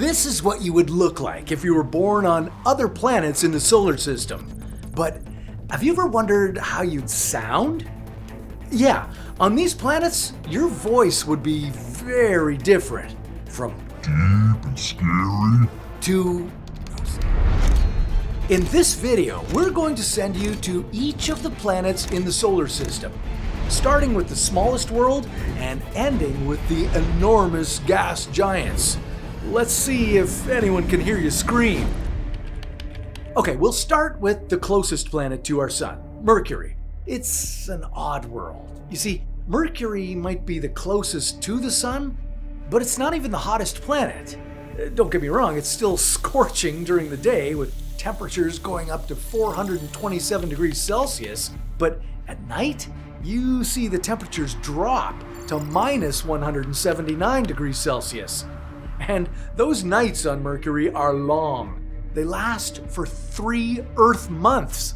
This is what you would look like if you were born on other planets in the solar system. But have you ever wondered how you'd sound? Yeah, on these planets, your voice would be very different. From deep and scary to... In this video, we're going to send you to each of the planets in the solar system, starting with the smallest world and ending with the enormous gas giants. Let's see if anyone can hear you scream. Okay, we'll start with the closest planet to our sun, Mercury. It's an odd world. You see, Mercury might be the closest to the sun, but it's not even the hottest planet. Don't get me wrong, it's still scorching during the day with temperatures going up to 427 degrees Celsius, but at night, you see the temperatures drop to minus 179 degrees Celsius. And those nights on Mercury are long. They last for 3 Earth months.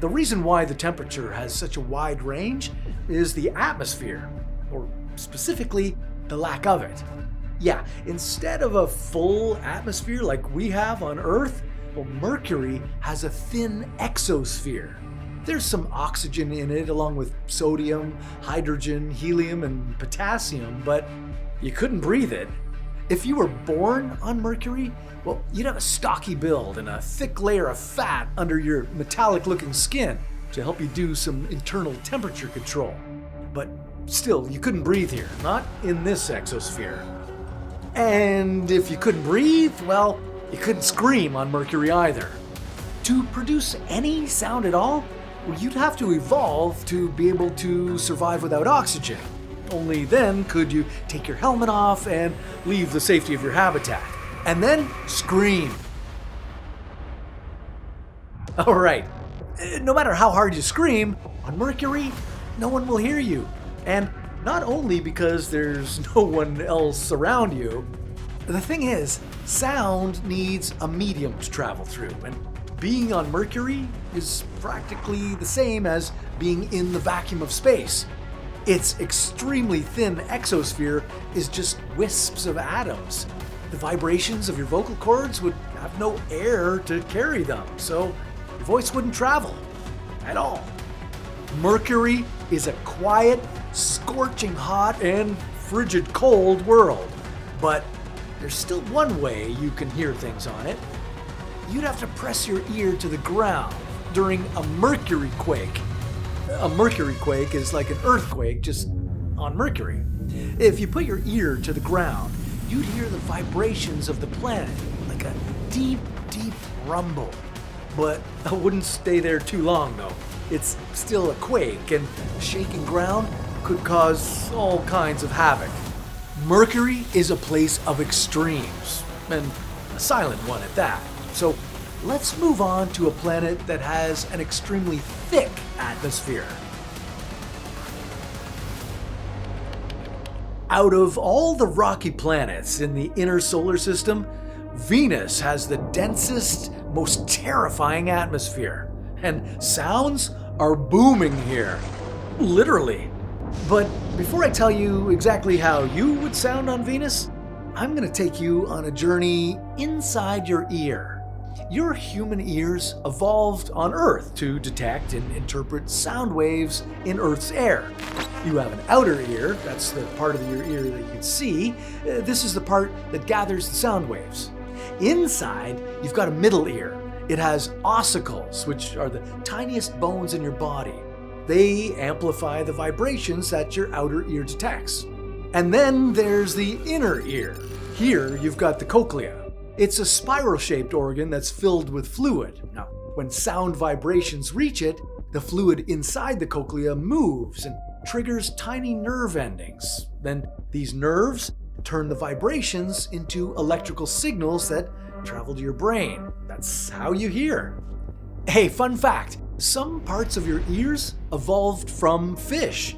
The reason why the temperature has such a wide range is the atmosphere, or specifically, the lack of it. Yeah, instead of a full atmosphere like we have on Earth, well, Mercury has a thin exosphere. There's some oxygen in it along with sodium, hydrogen, helium, and potassium, but you couldn't breathe it. If you were born on Mercury, well, you'd have a stocky build and a thick layer of fat under your metallic-looking skin to help you do some internal temperature control. But still, you couldn't breathe here, not in this exosphere. And if you couldn't breathe, well, you couldn't scream on Mercury either. To produce any sound at all, well, you'd have to evolve to be able to survive without oxygen. Only then could you take your helmet off and leave the safety of your habitat. And then scream. Alright, no matter how hard you scream, on Mercury, no one will hear you. And not only because there's no one else around you, the thing is, sound needs a medium to travel through, and being on Mercury is practically the same as being in the vacuum of space. Its extremely thin exosphere is just wisps of atoms. The vibrations of your vocal cords would have no air to carry them, so your voice wouldn't travel at all. Mercury is a quiet, scorching hot, and frigid cold world. But there's still one way you can hear things on it. You'd have to press your ear to the ground during a Mercury quake. A Mercury quake is like an earthquake, just on Mercury. If you put your ear to the ground, you'd hear the vibrations of the planet, like a deep, deep rumble. But I wouldn't stay there too long, though. It's still a quake, and shaking ground could cause all kinds of havoc. Mercury is a place of extremes, and a silent one at that. So let's move on to a planet that has an extremely thick atmosphere. Out of all the rocky planets in the inner solar system, Venus has the densest, most terrifying atmosphere. And sounds are booming here. Literally. But before I tell you exactly how you would sound on Venus, I'm going to take you on a journey inside your ear. Your human ears evolved on Earth to detect and interpret sound waves in Earth's air. You have an outer ear, that's the part of your ear that you can see. This is the part that gathers the sound waves. Inside, you've got a middle ear. It has ossicles, which are the tiniest bones in your body. They amplify the vibrations that your outer ear detects. And then there's the inner ear. Here, you've got the cochlea. It's a spiral-shaped organ that's filled with fluid. Now, when sound vibrations reach it, the fluid inside the cochlea moves and triggers tiny nerve endings. Then these nerves turn the vibrations into electrical signals that travel to your brain. That's how you hear. Hey, fun fact, some parts of your ears evolved from fish.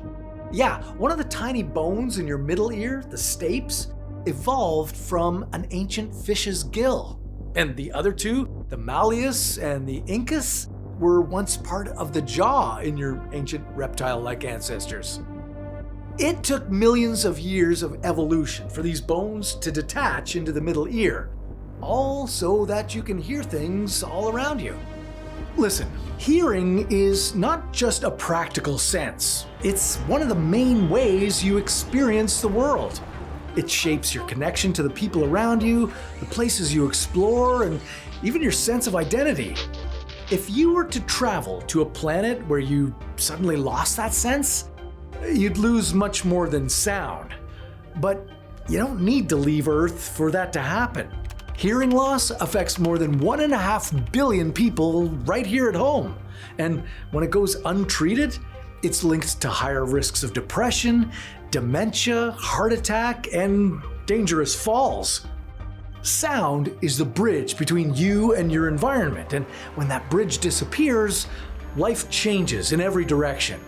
Yeah, one of the tiny bones in your middle ear, the stapes, evolved from an ancient fish's gill. And the other two, the malleus and the incus, were once part of the jaw in your ancient reptile-like ancestors. It took millions of years of evolution for these bones to detach into the middle ear, all so that you can hear things all around you. Listen, hearing is not just a practical sense. It's one of the main ways you experience the world. It shapes your connection to the people around you, the places you explore, and even your sense of identity. If you were to travel to a planet where you suddenly lost that sense, you'd lose much more than sound. But you don't need to leave Earth for that to happen. Hearing loss affects more than 1.5 billion people right here at home. And when it goes untreated, it's linked to higher risks of depression, dementia, heart attack, and dangerous falls. Sound is the bridge between you and your environment, and when that bridge disappears, life changes in every direction.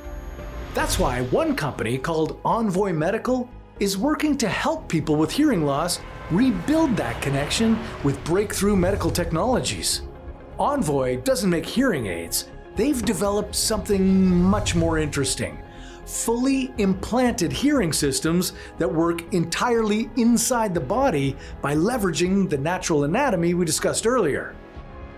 That's why one company called Envoy Medical is working to help people with hearing loss rebuild that connection with breakthrough medical technologies. Envoy doesn't make hearing aids. They've developed something much more interesting: fully implanted hearing systems that work entirely inside the body by leveraging the natural anatomy we discussed earlier.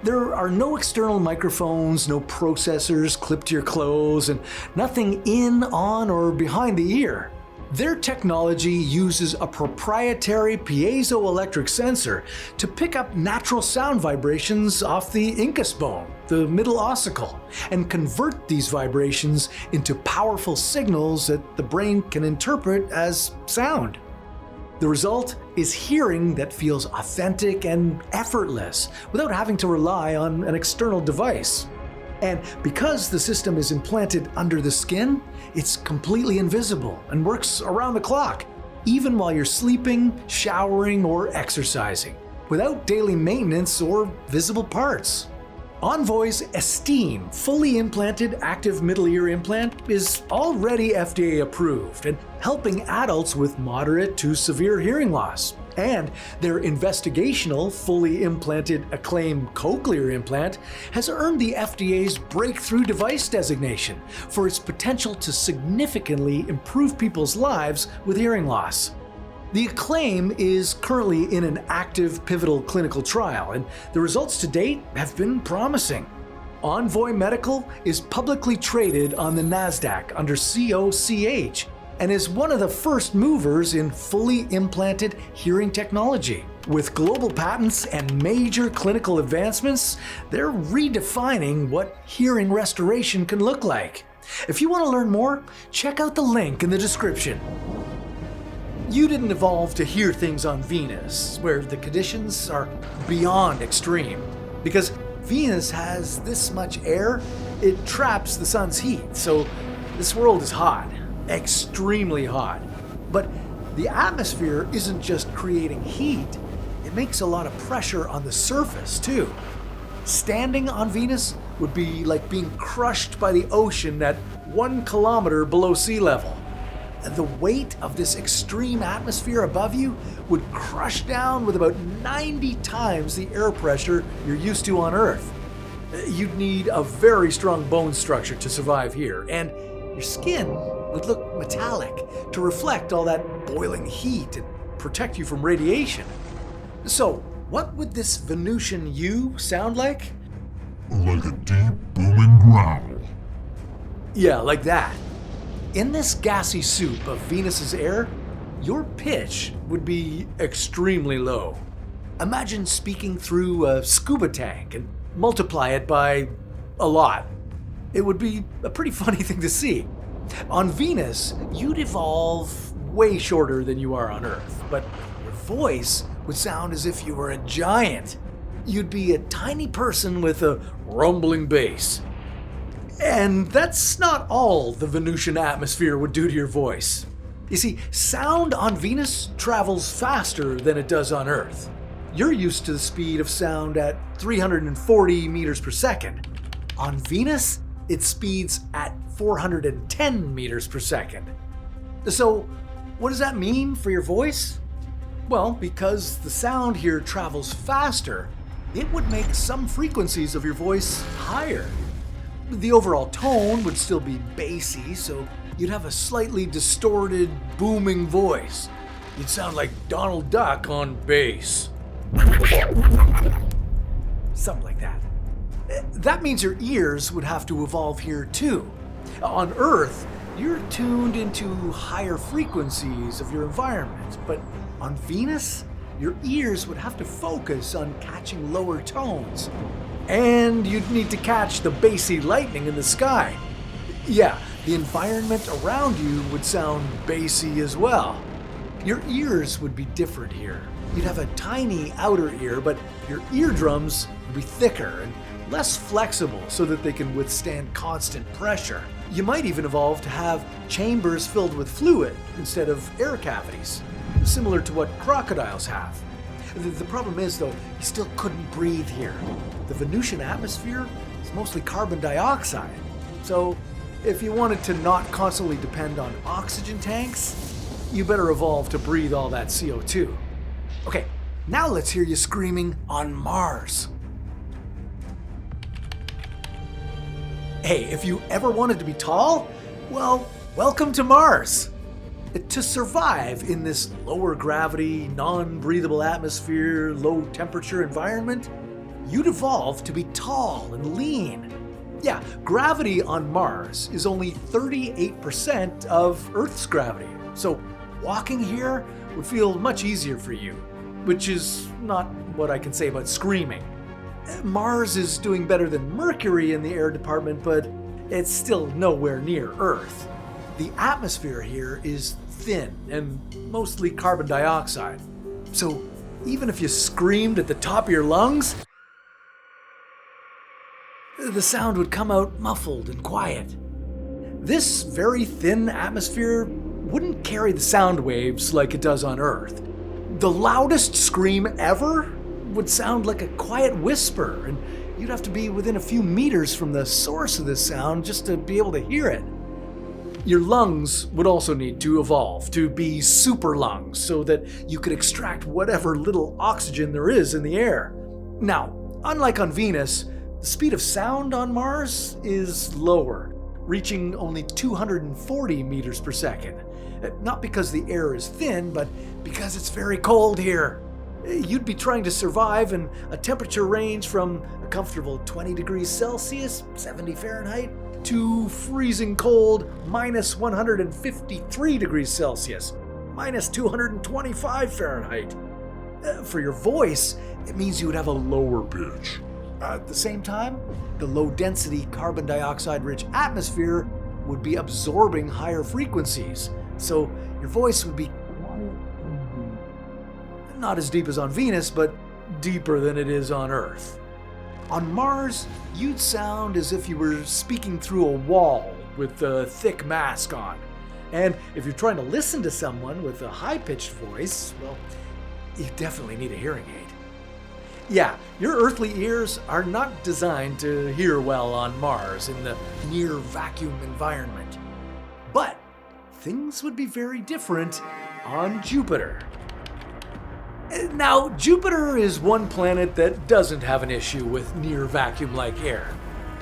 There are no external microphones, no processors clipped to your clothes, and nothing in, on, or behind the ear. Their technology uses a proprietary piezoelectric sensor to pick up natural sound vibrations off the incus bone, the middle ossicle, and convert these vibrations into powerful signals that the brain can interpret as sound. The result is hearing that feels authentic and effortless without having to rely on an external device. And because the system is implanted under the skin, it's completely invisible and works around the clock, even while you're sleeping, showering, or exercising, without daily maintenance or visible parts. Envoy's Esteem fully implanted active middle ear implant is already FDA approved and helping adults with moderate to severe hearing loss. And their investigational fully implanted Acclaim cochlear implant has earned the FDA's breakthrough device designation for its potential to significantly improve people's lives with hearing loss. The Acclaim is currently in an active pivotal clinical trial, and the results to date have been promising. Envoy Medical is publicly traded on the NASDAQ under COCH and is one of the first movers in fully implanted hearing technology. With global patents and major clinical advancements, they're redefining what hearing restoration can look like. If you want to learn more, check out the link in the description. You didn't evolve to hear things on Venus, where the conditions are beyond extreme. Because Venus has this much air, it traps the sun's heat, so this world is hot, extremely hot. But the atmosphere isn't just creating heat, it makes a lot of pressure on the surface too. Standing on Venus would be like being crushed by the ocean at 1 kilometer below sea level. The weight of this extreme atmosphere above you would crush down with about 90 times the air pressure you're used to on Earth. You'd need a very strong bone structure to survive here, and your skin would look metallic to reflect all that boiling heat and protect you from radiation. So, what would this Venusian you sound like? Like a deep booming growl. Yeah, like that. In this gassy soup of Venus's air, your pitch would be extremely low. Imagine speaking through a scuba tank and multiply it by a lot. It would be a pretty funny thing to see. On Venus, you'd evolve way shorter than you are on Earth, but your voice would sound as if you were a giant. You'd be a tiny person with a rumbling bass. And that's not all the Venusian atmosphere would do to your voice. You see, sound on Venus travels faster than it does on Earth. You're used to the speed of sound at 340 meters per second. On Venus, it speeds at 410 meters per second. So, what does that mean for your voice? Well, because the sound here travels faster, it would make some frequencies of your voice higher. The overall tone would still be bassy, so you'd have a slightly distorted, booming voice. You'd sound like Donald Duck on bass. Something like that. That means your ears would have to evolve here too. On Earth, you're tuned into higher frequencies of your environment, but on Venus, your ears would have to focus on catching lower tones. And you'd need to catch the bassy lightning in the sky. Yeah, the environment around you would sound bassy as well. Your ears would be different here. You'd have a tiny outer ear, but your eardrums would be thicker and less flexible so that they can withstand constant pressure. You might even evolve to have chambers filled with fluid instead of air cavities, similar to what crocodiles have. The problem is, though, you still couldn't breathe here. The Venusian atmosphere is mostly carbon dioxide. So if you wanted to not constantly depend on oxygen tanks, you better evolve to breathe all that CO2. Okay, now let's hear you screaming on Mars. Hey, if you ever wanted to be tall, well, welcome to Mars. To survive in this lower gravity, non-breathable atmosphere, low temperature environment, you'd evolve to be tall and lean. Yeah, gravity on Mars is only 38% of Earth's gravity, so walking here would feel much easier for you, which is not what I can say about screaming. Mars is doing better than Mercury in the air department, but it's still nowhere near Earth. The atmosphere here is thin and mostly carbon dioxide. So even if you screamed at the top of your lungs, the sound would come out muffled and quiet. This very thin atmosphere wouldn't carry the sound waves like it does on Earth. The loudest scream ever would sound like a quiet whisper, and you'd have to be within a few meters from the source of this sound just to be able to hear it. Your lungs would also need to evolve to be super lungs so that you could extract whatever little oxygen there is in the air. Now, unlike on Venus, the speed of sound on Mars is lower, reaching only 240 meters per second. Not because the air is thin, but because it's very cold here. You'd be trying to survive in a temperature range from a comfortable 20 degrees Celsius, 70 Fahrenheit, to freezing cold minus 153 degrees Celsius, minus 225 Fahrenheit. For your voice, it means you would have a lower pitch. At the same time, the low-density carbon dioxide-rich atmosphere would be absorbing higher frequencies, so your voice would be not as deep as on Venus, but deeper than it is on Earth. On Mars, you'd sound as if you were speaking through a wall with a thick mask on. And if you're trying to listen to someone with a high-pitched voice, well, you definitely need a hearing aid. Yeah, your earthly ears are not designed to hear well on Mars in the near vacuum environment. But things would be very different on Jupiter. Now, Jupiter is one planet that doesn't have an issue with near vacuum-like air.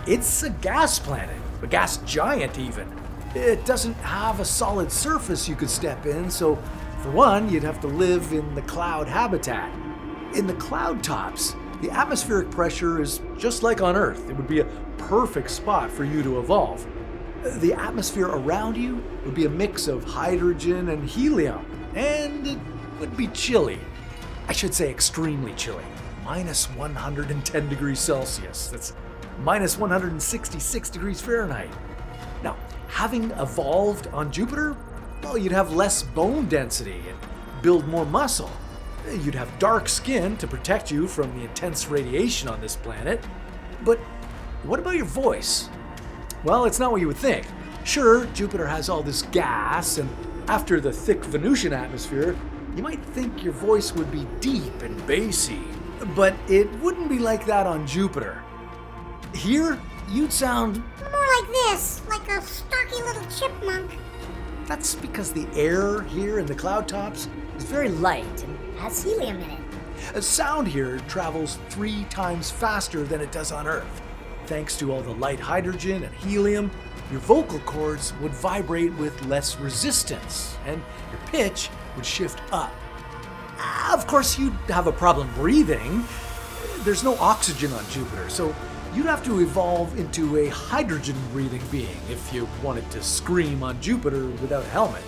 It's a gas planet, a gas giant even. It doesn't have a solid surface you could step in, so for one, you'd have to live in the cloud habitat. In the cloud tops, the atmospheric pressure is just like on Earth. It would be a perfect spot for you to evolve. The atmosphere around you would be a mix of hydrogen and helium, and it would be chilly. I should say extremely chilly. Minus 110 degrees Celsius. That's minus 166 degrees Fahrenheit. Now, having evolved on Jupiter, well, you'd have less bone density and build more muscle. You'd have dark skin to protect you from the intense radiation on this planet. But what about your voice? Well, it's not what you would think. Sure, Jupiter has all this gas, and after the thick Venusian atmosphere, you might think your voice would be deep and bassy, but it wouldn't be like that on Jupiter. Here, you'd sound more like this, like a stocky little chipmunk. That's because the air here in the cloud tops is very light and Has helium in it. sound here travels 3 times faster than it does on Earth. Thanks to all the light hydrogen and helium, your vocal cords would vibrate with less resistance, and your pitch would shift up. Of course, you'd have a problem breathing. There's no oxygen on Jupiter, so you'd have to evolve into a hydrogen-breathing being if you wanted to scream on Jupiter without a helmet.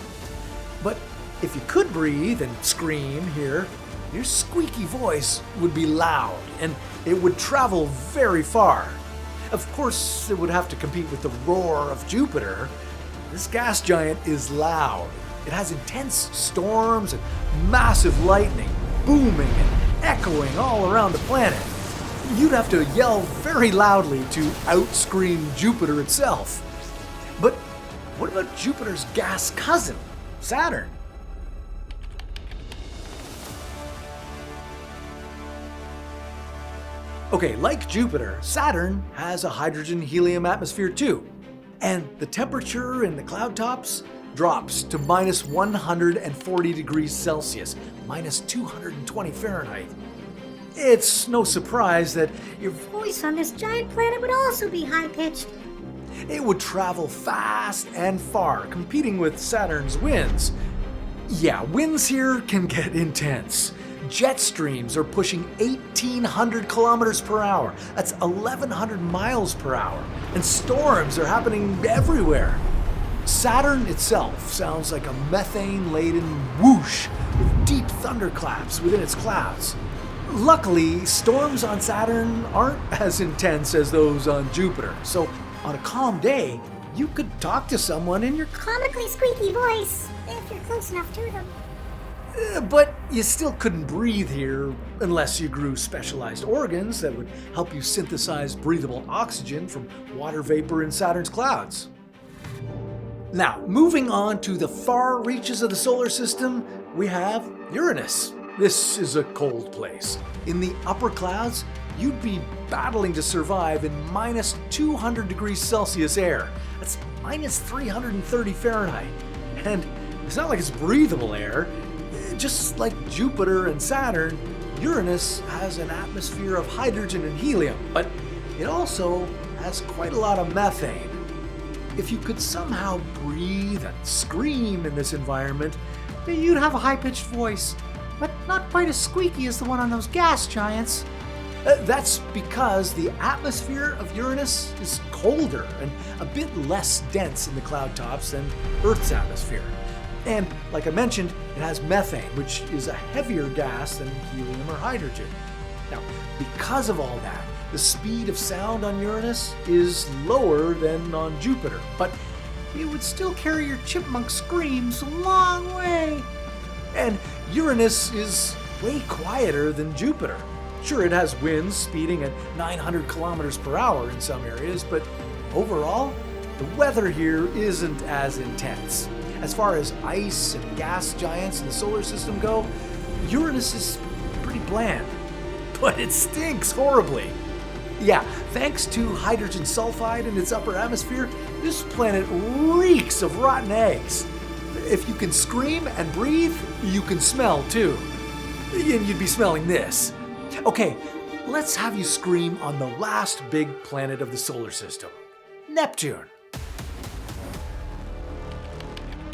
But if you could breathe and scream here, your squeaky voice would be loud, and it would travel very far. Of course, it would have to compete with the roar of Jupiter. This gas giant is loud. It has intense storms and massive lightning, booming and echoing all around the planet. You'd have to yell very loudly to outscream Jupiter itself. But what about Jupiter's gas cousin, Saturn? Okay, like Jupiter, Saturn has a hydrogen-helium atmosphere too. And the temperature in the cloud tops drops to minus 140 degrees Celsius, minus 220 Fahrenheit. It's no surprise that your Voice on this giant planet would also be high-pitched. it would travel fast and far, competing with Saturn's winds. Yeah, winds here can get intense. Jet streams are pushing 1,800 kilometers per hour. That's 1,100 miles per hour. And storms are happening everywhere. Saturn itself sounds like a methane-laden whoosh with deep thunderclaps within its clouds. Luckily, storms on Saturn aren't as intense as those on Jupiter, so on a calm day, you could talk to someone in your Comically squeaky voice, if you're close enough to them. But you still couldn't breathe here unless you grew specialized organs that would help you synthesize breathable oxygen from water vapor in Saturn's clouds. Now, moving on to the far reaches of the solar system, we have Uranus. This is a cold place. In the upper clouds, you'd be battling to survive in minus 200 degrees Celsius air. That's minus 330 Fahrenheit. And it's not like it's breathable air. Just like Jupiter and Saturn, Uranus has an atmosphere of hydrogen and helium, but it also has quite a lot of methane. If you could somehow breathe and scream in this environment, you'd have a high-pitched voice, but not quite as squeaky as the one on those gas giants. That's because the atmosphere of Uranus is colder and a bit less dense in the cloud tops than Earth's atmosphere. And like I mentioned, it has methane, which is a heavier gas than helium or hydrogen. Now, because of all that, the speed of sound on Uranus is lower than on Jupiter, but it would still carry your chipmunk screams a long way. And Uranus is way quieter than Jupiter. Sure, it has winds speeding at 900 kilometers per hour in some areas, but overall, the weather here isn't as intense. As far as ice and gas giants in the solar system go, Uranus is pretty bland, but it stinks horribly. Yeah, thanks to hydrogen sulfide in its upper atmosphere, this planet reeks of rotten eggs. If you can scream and breathe, you can smell too. And you'd be smelling this. Okay, let's have you scream on the last big planet of the solar system, Neptune.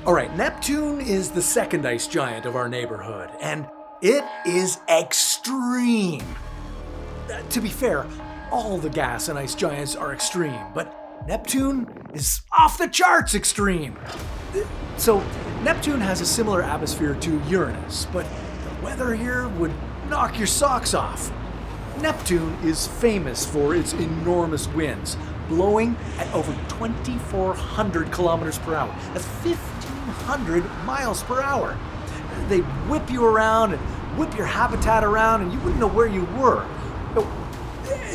Alright, Neptune is the second ice giant of our neighborhood, and it is extreme. To be fair, all the gas and ice giants are extreme, but Neptune is off the charts extreme. So, Neptune has a similar atmosphere to Uranus, but the weather here would knock your socks off. Neptune is famous for its enormous winds, blowing at over 2,400 kilometers per hour. That's 1,500 miles per hour. They'd whip you around and whip your habitat around, and you wouldn't know where you were.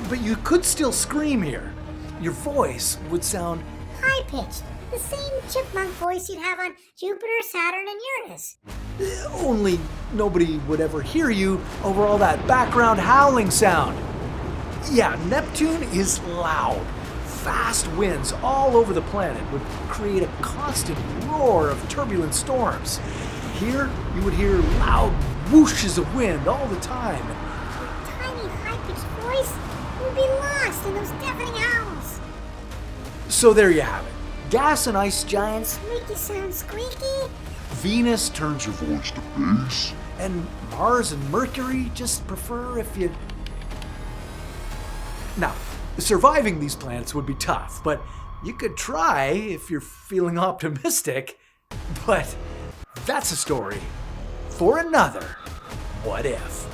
But you could still scream here. Your voice would sound High-pitched, the same chipmunk voice you'd have on Jupiter, Saturn, and Uranus. only nobody would ever hear you over all that background howling sound. Yeah, Neptune is loud. Fast winds all over the planet would create a constant roar of turbulent storms. Here, you would hear loud whooshes of wind all the time. Your tiny, high-pitched voice would be lost in those deafening howls. So there you have it. Gas and ice giants, Make you sound squeaky. Venus turns Your voice to bass. and Mars and Mercury just prefer if you... Now, surviving these planets would be tough, but you could try if you're feeling optimistic. But that's a story for another What If.